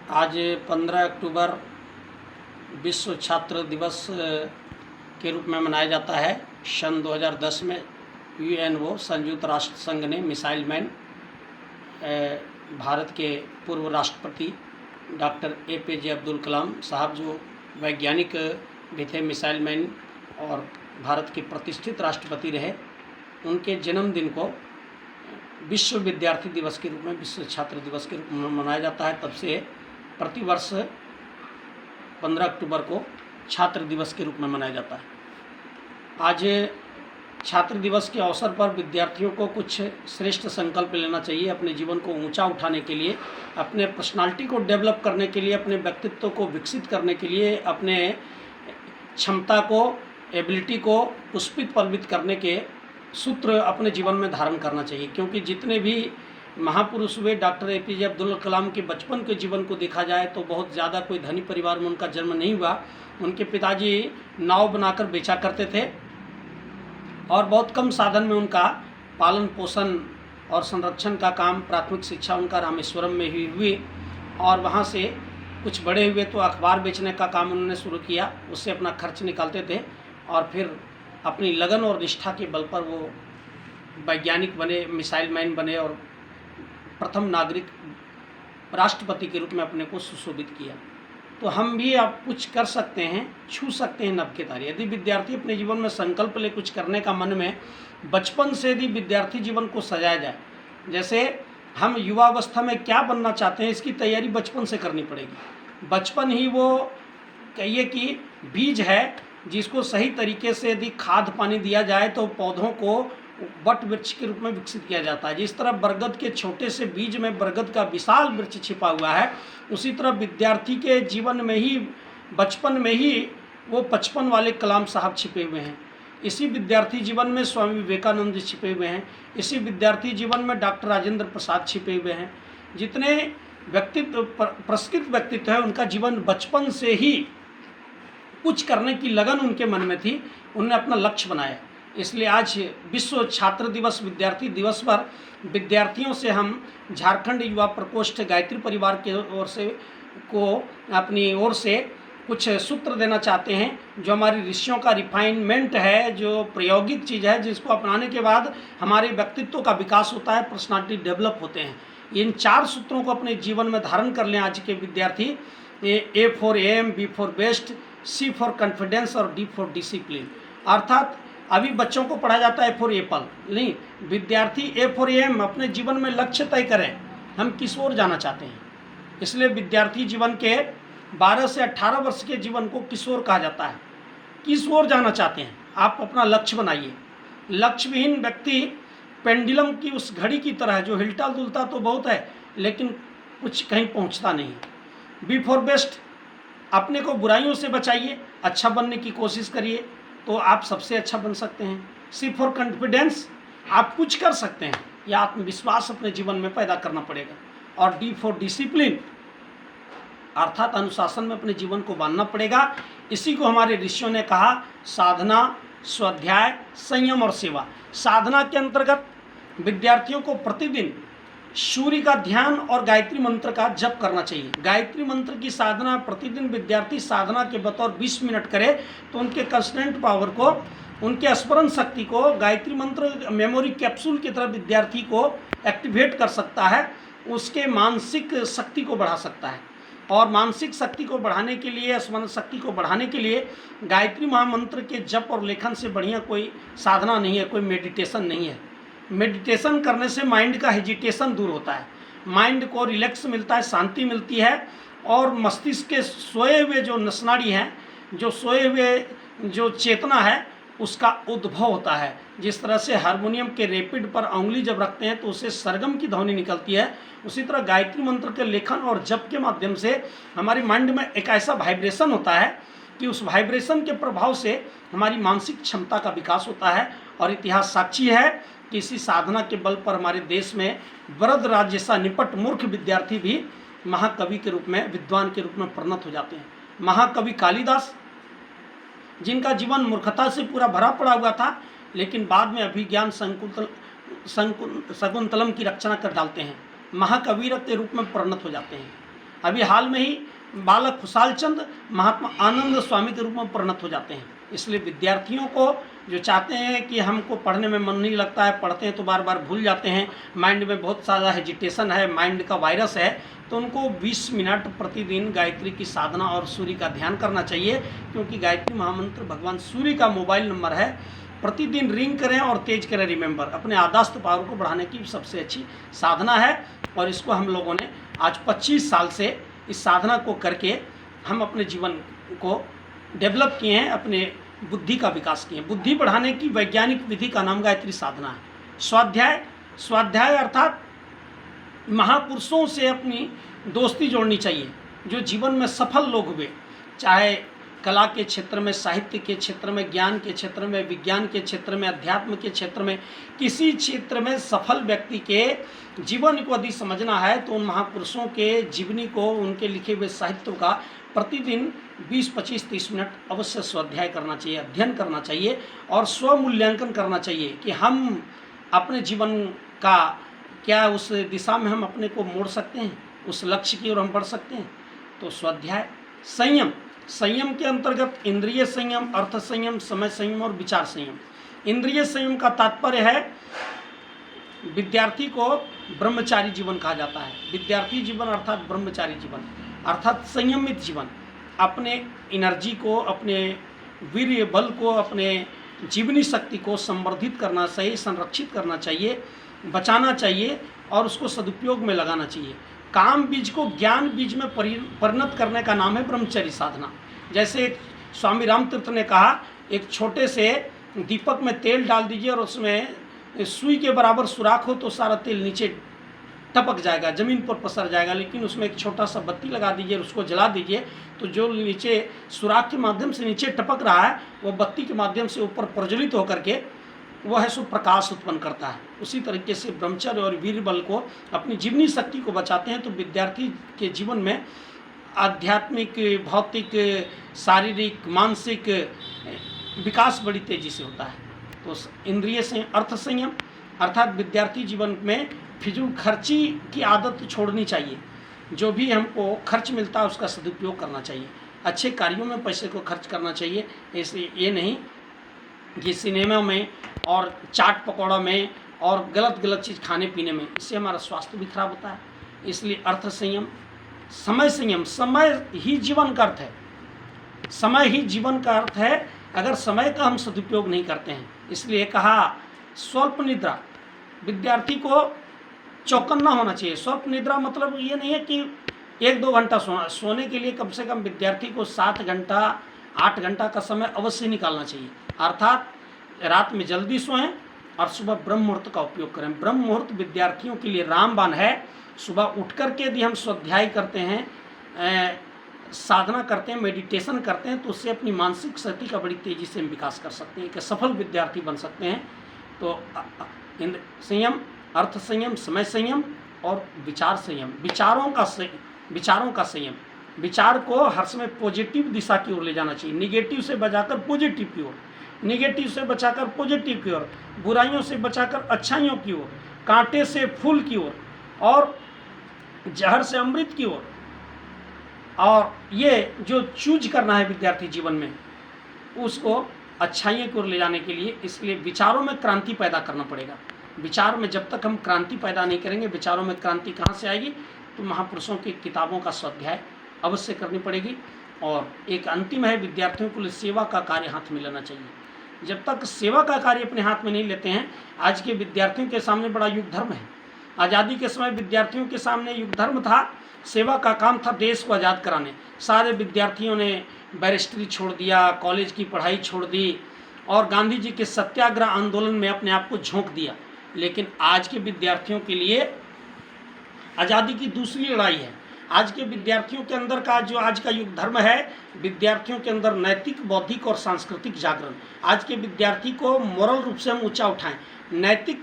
आज 15 अक्टूबर विश्व छात्र दिवस के रूप में मनाया जाता है। सन 2010 में यूएनओ संयुक्त राष्ट्र संघ ने मिसाइल मैन भारत के पूर्व राष्ट्रपति डॉक्टर APJ अब्दुल कलाम साहब, जो वैज्ञानिक भी थे, मिसाइल मैन और भारत के प्रतिष्ठित राष्ट्रपति रहे, उनके जन्मदिन को विश्व विद्यार्थी दिवस के रूप में, विश्व छात्र दिवस के रूप में मनाया जाता है। तब से प्रतिवर्ष 15 अक्टूबर को छात्र दिवस के रूप में मनाया जाता है। आज छात्र दिवस के अवसर पर विद्यार्थियों को कुछ श्रेष्ठ संकल्प लेना चाहिए अपने जीवन को ऊंचा उठाने के लिए, अपने पर्सनालिटी को डेवलप करने के लिए, अपने व्यक्तित्व को विकसित करने के लिए, अपने क्षमता को, एबिलिटी को पुष्पित पल्वित करने के सूत्र अपने जीवन में धारण करना चाहिए। क्योंकि जितने भी महापुरुष हुए, डॉक्टर APJ अब्दुल कलाम के बचपन के जीवन को देखा जाए तो बहुत ज़्यादा कोई धनी परिवार में उनका जन्म नहीं हुआ। उनके पिताजी नाव बनाकर बेचा करते थे और बहुत कम साधन में उनका पालन पोषण और संरक्षण का काम, प्राथमिक शिक्षा उनका रामेश्वरम में ही हुई और वहाँ से कुछ बड़े हुए तो अखबार बेचने का काम उन्होंने शुरू किया, उससे अपना खर्च निकालते थे और फिर अपनी लगन और निष्ठा के बल पर वो वैज्ञानिक बने, मिसाइल मैन बने और प्रथम नागरिक राष्ट्रपति के रूप में अपने को सुशोभित किया। तो हम भी अब कुछ कर सकते हैं, छू सकते हैं नभ के तारे। यदि विद्यार्थी अपने जीवन में संकल्प ले कुछ करने का मन में, बचपन से यदि विद्यार्थी जीवन को सजाया जाए, जैसे हम युवावस्था में क्या बनना चाहते हैं, इसकी तैयारी बचपन से करनी पड़ेगी। बचपन ही वो कहिए कि बीज है, जिसको सही तरीके से यदि खाद पानी दिया जाए तो पौधों को वट वृक्ष के रूप में विकसित किया जाता है। जिस तरह बरगद के छोटे से बीज में बरगद का विशाल वृक्ष छिपा हुआ है, उसी तरह विद्यार्थी के जीवन में ही, बचपन में ही वो 55 वाले कलाम साहब छिपे हुए हैं। इसी विद्यार्थी जीवन में स्वामी विवेकानंद जी छिपे हुए हैं। इसी विद्यार्थी जीवन में डॉक्टर राजेंद्र प्रसाद छिपे हुए हैं। जितने व्यक्तित्व, पुरस्कृत व्यक्तित्व है, उनका जीवन बचपन से ही कुछ करने की लगन उनके मन में थी, उन्होंने अपना लक्ष्य बनाया। इसलिए आज विश्व छात्र दिवस, विद्यार्थी दिवस पर विद्यार्थियों से हम झारखंड युवा प्रकोष्ठ गायत्री परिवार के ओर से अपनी ओर से कुछ सूत्र देना चाहते हैं, जो हमारी ऋषियों का रिफाइनमेंट है, जो प्रायोगिक चीज़ है, जिसको अपनाने के बाद हमारे व्यक्तित्व का विकास होता है, पर्सनालिटी डेवलप होते हैं। इन 4 सूत्रों को अपने जीवन में धारण कर लें आज के विद्यार्थी। A for aim, B for best, C for confidence और D फॉर डिसिप्लिन। अर्थात अभी बच्चों को पढ़ा जाता है A फॉर एप्पल, नहीं, विद्यार्थी A फॉर एम अपने जीवन में लक्ष्य तय करें, हम किस ओर जाना चाहते हैं। इसलिए विद्यार्थी जीवन के 12 से 18 वर्ष के जीवन को किशोर कहा जाता है। किस ओर जाना चाहते हैं, आप अपना लक्ष्य बनाइए। लक्ष्य विहीन व्यक्ति पेंडुलम की उस घड़ी की तरह है, जो हिलता डुलता तो बहुत है लेकिन कुछ कहीं पहुंचता नहीं। B फॉर बेस्ट, अपने को बुराइयों से बचाइए, अच्छा बनने की कोशिश करिए तो आप सबसे अच्छा बन सकते हैं। C फॉर कॉन्फिडेंस, आप कुछ कर सकते हैं, यह आत्मविश्वास अपने जीवन में पैदा करना पड़ेगा। और D फॉर डिसिप्लिन, अर्थात अनुशासन में अपने जीवन को बांधना पड़ेगा। इसी को हमारे ऋषियों ने कहा, साधना, स्वाध्याय, संयम और सेवा। साधना के अंतर्गत विद्यार्थियों को प्रतिदिन सूर्य का ध्यान और गायत्री मंत्र का जप करना चाहिए। गायत्री मंत्र की साधना प्रतिदिन विद्यार्थी साधना के बतौर 20 मिनट करे तो उनके कंस्टेंट पावर को, उनके स्मरण शक्ति को गायत्री मंत्र मेमोरी कैप्सूल की तरह विद्यार्थी को एक्टिवेट कर सकता है, उसके मानसिक शक्ति को बढ़ा सकता है। और मानसिक शक्ति को बढ़ाने के लिए, स्मरण शक्ति को बढ़ाने के लिए गायत्री महामंत्र के जप और लेखन से बढ़िया कोई साधना नहीं है, कोई मेडिटेशन नहीं है। मेडिटेशन करने से माइंड का हेजिटेशन दूर होता है, माइंड को रिलैक्स मिलता है, शांति मिलती है और मस्तिष्क के सोए हुए जो नसनाड़ी हैं, जो सोए हुए जो चेतना है, उसका उद्भव होता है। जिस तरह से हारमोनियम के रेपिड पर उंगली जब रखते हैं तो उससे सरगम की ध्वनि निकलती है, उसी तरह गायत्री मंत्र के लेखन और जप के माध्यम से हमारे माइंड में एक ऐसा वाइब्रेशन होता है कि उस वाइब्रेशन के प्रभाव से हमारी मानसिक क्षमता का विकास होता है। और इतिहास साक्षी है कि इसी साधना के बल पर हमारे देश में वरदराज जैसा निपट मूर्ख विद्यार्थी भी महाकवि के रूप में, विद्वान के रूप में परिणत हो जाते हैं। महाकवि कालिदास, जिनका जीवन मूर्खता से पूरा भरा पड़ा हुआ था, लेकिन बाद में अभिज्ञान शकुंतलम की रचना कर डालते हैं, महाकवि के रूप में परिणत हो जाते हैं। अभी हाल में ही बालक खुशाल चंद महात्मा आनंद स्वामी के रूप में परिणत हो जाते हैं। इसलिए विद्यार्थियों को जो चाहते हैं कि हमको पढ़ने में मन नहीं लगता है, पढ़ते हैं तो बार बार भूल जाते हैं, माइंड में बहुत सारा हेजिटेशन है, माइंड का वायरस है, तो उनको 20 मिनट प्रतिदिन गायत्री की साधना और सूर्य का ध्यान करना चाहिए। क्योंकि गायत्री महामंत्र भगवान सूर्य का मोबाइल नंबर है। प्रतिदिन रिंग करें और तेज करें रिमेंबर। अपने आदास्त पावर को बढ़ाने की सबसे अच्छी साधना है और इसको हम लोगों ने आज 25 साल से इस साधना को करके हम अपने जीवन को डेवलप किए हैं, अपने बुद्धि का विकास किए हैं। बुद्धि बढ़ाने की वैज्ञानिक विधि का नाम गायत्री साधना है। स्वाध्याय अर्थात महापुरुषों से अपनी दोस्ती जोड़नी चाहिए, जो जीवन में सफल लोग हुए, चाहे कला के क्षेत्र में, साहित्य के क्षेत्र में, ज्ञान के क्षेत्र में, विज्ञान के क्षेत्र में, अध्यात्म के क्षेत्र में, किसी क्षेत्र में सफल व्यक्ति के जीवन को यदि समझना है तो उन महापुरुषों के जीवनी को, उनके लिखे हुए साहित्य का प्रतिदिन 20, 25, 30 मिनट अवश्य स्वाध्याय करना चाहिए, अध्ययन करना चाहिए और स्वमूल्यांकन करना चाहिए कि हम अपने जीवन का क्या उस दिशा में हम अपने को मोड़ सकते हैं, उस लक्ष्य की ओर हम बढ़ सकते हैं। तो स्वाध्याय। संयम के अंतर्गत इंद्रिय संयम, अर्थ संयम, समय संयम और विचार संयम। इंद्रिय संयम का तात्पर्य है विद्यार्थी को ब्रह्मचारी जीवन कहा जाता है। विद्यार्थी जीवन अर्थात ब्रह्मचारी जीवन अर्थात संयमित जीवन। अपने एनर्जी को, अपने वीर्य बल को, अपने जीवनी शक्ति को संवर्धित करना चाहिए, संरक्षित करना चाहिए, बचाना चाहिए और उसको सदुपयोग में लगाना चाहिए। काम बीज को ज्ञान बीज में परिणत करने का नाम है ब्रह्मचर्य साधना। जैसे स्वामी रामतीर्थ ने कहा, एक छोटे से दीपक में तेल डाल दीजिए और उसमें सुई के बराबर सुराख हो तो सारा तेल नीचे टपक जाएगा, ज़मीन पर पसर जाएगा। लेकिन उसमें एक छोटा सा बत्ती लगा दीजिए और उसको जला दीजिए तो जो नीचे सुराख के माध्यम से नीचे टपक रहा है वो बत्ती के माध्यम से ऊपर प्रज्वलित होकर के वह है सो प्रकाश उत्पन्न करता है। उसी तरीके से ब्रह्मचर्य और वीर बल को, अपनी जीवनी शक्ति को बचाते हैं। तो विद्यार्थी के जीवन में आध्यात्मिक, भौतिक, शारीरिक, मानसिक विकास बड़ी तेजी से होता है। तो इंद्रिय संयम, अर्थ संयम अर्थात विद्यार्थी जीवन में फिजूल खर्ची की आदत छोड़नी चाहिए। जो भी हमको खर्च मिलता है उसका सदुपयोग करना चाहिए, अच्छे कार्यों में पैसे को खर्च करना चाहिए। ऐसे ये नहीं कि सिनेमा में और चाट पकौड़ा में और गलत चीज़ खाने पीने में, इससे हमारा स्वास्थ्य भी खराब होता है। इसलिए अर्थ संयम, समय संयम। समय ही जीवन का अर्थ है, समय ही जीवन का अर्थ है। अगर समय का हम सदुपयोग नहीं करते हैं, इसलिए कहा स्वल्प निद्रा। विद्यार्थी को चौकन्ना होना चाहिए। स्वल्प निद्रा मतलब ये नहीं है कि 1-2 घंटा सोना। सोने के लिए कम से कम विद्यार्थी को 7 घंटा 8 घंटा का समय अवश्य निकालना चाहिए। अर्थात रात में जल्दी सोएं और सुबह ब्रह्म मुहूर्त का उपयोग करें। ब्रह्म मुहूर्त विद्यार्थियों के लिए रामबाण है। सुबह उठ करके यदि हम स्वाध्याय करते हैं, साधना करते हैं, मेडिटेशन करते हैं तो उससे अपनी मानसिक शक्ति का बड़ी तेज़ी से हम विकास कर सकते हैं, एक सफल विद्यार्थी बन सकते हैं। तो संयम, अर्थ संयम, समय संयम और विचार संयम। विचारों का संयम। विचार को हर समय पॉजिटिव दिशा की ओर ले जाना चाहिए, निगेटिव से बचाकर पॉजिटिव की ओर, निगेटिव से बचाकर पॉजिटिव की ओर, बुराइयों से बचाकर अच्छाइयों की ओर, कांटे से फूल की ओर और जहर से अमृत की ओर। और ये जो चूज करना है विद्यार्थी जीवन में, उसको अच्छाइयों की ओर ले जाने के लिए, इसलिए विचारों में क्रांति पैदा करना पड़ेगा। विचार में जब तक हम क्रांति पैदा नहीं करेंगे, विचारों में क्रांति कहाँ से आएगी? तो महापुरुषों की किताबों का स्वाध्याय अवश्य करनी पड़ेगी। और एक अंतिम है, विद्यार्थियों को सेवा का कार्य हाथ में लेना चाहिए। जब तक सेवा का कार्य अपने हाथ में नहीं लेते हैं, आज के विद्यार्थियों के सामने बड़ा युग धर्म है। आज़ादी के समय विद्यार्थियों के सामने युग धर्म था, सेवा का काम था देश को आज़ाद कराने। सारे विद्यार्थियों ने बैरिस्ट्री छोड़ दिया, कॉलेज की पढ़ाई छोड़ दी और गांधी जी के सत्याग्रह आंदोलन में अपने आप को झोंक दिया। लेकिन आज के विद्यार्थियों के लिए आज़ादी की दूसरी लड़ाई है। आज के विद्यार्थियों के अंदर का जो आज का युग धर्म है, विद्यार्थियों के अंदर नैतिक, बौद्धिक और सांस्कृतिक जागरण। आज के विद्यार्थी को मोरल रूप से हम ऊंचा उठाएं, नैतिक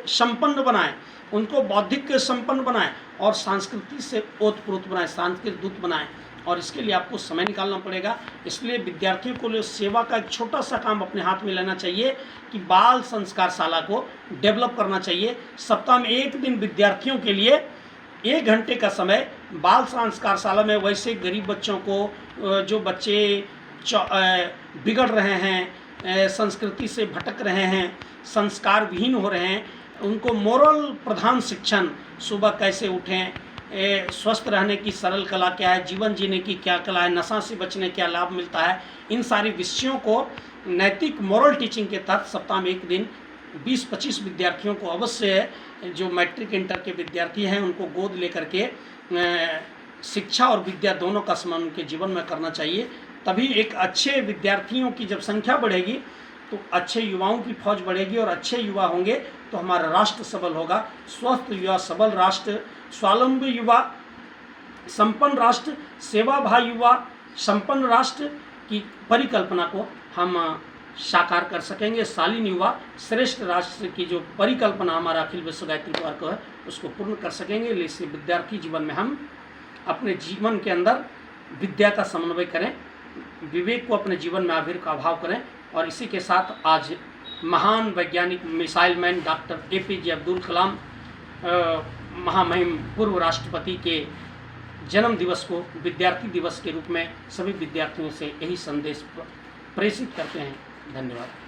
संपन्न बनाएं, उनको बौद्धिक संपन्न बनाएं और संस्कृति से ओतप्रोत बनाएं, सांस्कृतिक दूत बनाएं। और इसके लिए आपको समय निकालना पड़ेगा। इसलिए विद्यार्थियों को सेवा का एक छोटा सा काम अपने हाथ में लेना चाहिए कि बाल संस्कारशाला को डेवलप करना चाहिए। सप्ताह में एक दिन विद्यार्थियों के लिए 1 घंटे का समय बाल संस्कारशाला में वैसे गरीब बच्चों को, जो बच्चे बिगड़ रहे हैं, संस्कृति से भटक रहे हैं, संस्कार विहीन हो रहे हैं, उनको मोरल प्रधान शिक्षण, सुबह कैसे उठें, स्वस्थ रहने की सरल कला क्या है, जीवन जीने की क्या कला है, नशा से बचने क्या लाभ मिलता है, इन सारी विषयों को नैतिक मोरल टीचिंग के तहत सप्ताह में एक दिन 20-25 विद्यार्थियों को अवश्य, जो मैट्रिक इंटर के विद्यार्थी हैं, उनको गोद लेकर के शिक्षा और विद्या दोनों का सम्मान उनके जीवन में करना चाहिए। तभी एक अच्छे विद्यार्थियों की जब संख्या बढ़ेगी तो अच्छे युवाओं की फौज बढ़ेगी, और अच्छे युवा होंगे तो हमारा राष्ट्र सबल होगा। स्वस्थ युवा, सबल राष्ट्र, स्वावलंबी युवा, संपन्न राष्ट्र, सेवाभावी युवा, संपन्न राष्ट्र की परिकल्पना को हम साकार कर सकेंगे। शालीन युवा, श्रेष्ठ राष्ट्र की जो परिकल्पना हमारा अखिल विश्व गायत्री परिवार को है, उसको पूर्ण कर सकेंगे। इसलिए विद्यार्थी जीवन में हम अपने जीवन के अंदर विद्या का समन्वय करें, विवेक को अपने जीवन में आविर्भाव करें। और इसी के साथ आज महान वैज्ञानिक missile man doctor APJ Abdul Kalam, महामहिम पूर्व राष्ट्रपति के जन्म दिवस को विद्यार्थी दिवस के रूप में सभी विद्यार्थियों से यही संदेश प्रेषित करते हैं। धन्यवाद।